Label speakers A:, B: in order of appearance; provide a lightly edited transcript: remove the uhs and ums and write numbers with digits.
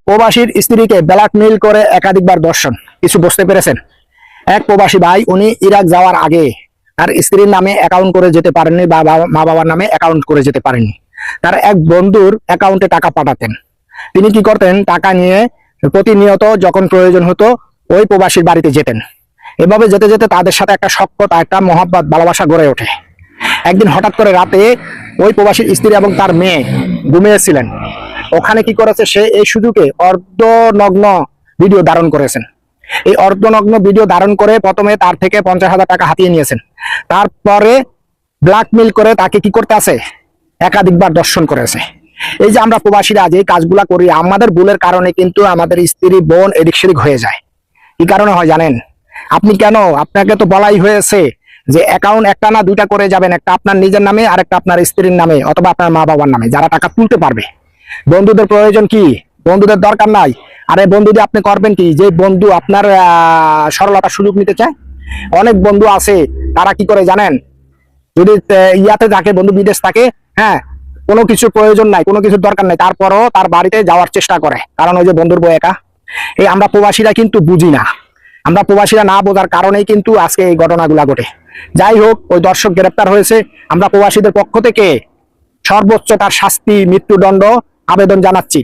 A: প্রবাসীর স্ত্রীকে ব্ল্যাকমেইল করে একাধিকবার ধর্ষণ। কিছু বুঝতে পেরেছেন? এক প্রবাসী ভাই উনি ইরাক যাওয়ার আগে তার স্ত্রীর নামে অ্যাকাউন্ট করে যেতে পারেননি বা মা বাবার নামে অ্যাকাউন্ট করে যেতে পারেননি। তার এক বন্ধুর অ্যাকাউন্টে টাকা পাঠাতেন। তিনি কি করতেন? টাকা নিয়ে প্রতিনিয়ত যখন প্রয়োজন হতো ওই প্রবাসীর বাড়িতে যেতেন। এভাবে যেতে যেতে তাদের সাথে একটা সখ্যতা, একটা মহব্বত, ভালোবাসা গড়ে ওঠে। একদিন হঠাৎ করে রাতে ওই প্রবাসীর স্ত্রী এবং তার মেয়ে ঘুমিয়েছিলেন। ওখানে কি করেছে, সে এই সুযোগে অর্ধনগ্ন ভিডিও ধারণ করেছেন। এই অর্ধনগ্ন ভিডিও ধারণ করে প্রথমে তার থেকে 50,000 টাকা হাতিয়ে নিয়েছেন। তারপরে ব্ল্যাকমেইল করে তাকে কি করতে আছে, একাধিকবার দর্শন করেছে। এই যে আমরা প্রবাসীরা যে কাজগুলা করি, আমাদের ভুলের কারণে কিন্তু আমাদের স্ত্রী বোন এদিক সেদিক হয়ে যায়। কি কারণে হয় জানেন? আপনি কেন, আপনাকে তো বলাই হয়েছে যে অ্যাকাউন্ট একটা না দুইটা করে যাবেন, একটা আপনার নিজের নামে আর একটা আপনার স্ত্রীর নামে অথবা আপনার মা বাবার নামে, যারা টাকা তুলতে পারবে। বন্ধুদের প্রয়োজন কি? বন্ধুদের দরকার নাই। আরে বন্ধু দিয়ে আপনি করবেন কি? যে বন্ধু আপনার সরলতার সুযোগ নিতে চায়। অনেক বন্ধু আছে, তারা কি করে জানেন? যদি ইয়াতে থাকে, বন্ধু বিদেশ থাকে, হ্যাঁ, কোনো কিছু প্রয়োজন নাই, কোনো কিছুর দরকার নাই, তারপরও তার বাড়িতে যাওয়ার চেষ্টা করে, কারণ ওই যে বন্ধুর বউ একা। এই আমরা প্রবাসীরা কিন্তু বুঝি না। আমরা প্রবাসীরা না বোঝার কারণেই কিন্তু আজকে এই ঘটনাগুলা ঘটে। যাই হোক, ওই দর্শক গ্রেপ্তার হয়েছে। আমরা প্রবাসীদের পক্ষ থেকে সর্বোচ্চ তার শাস্তি, মৃত্যুদণ্ড আবেদন জানাচ্ছি।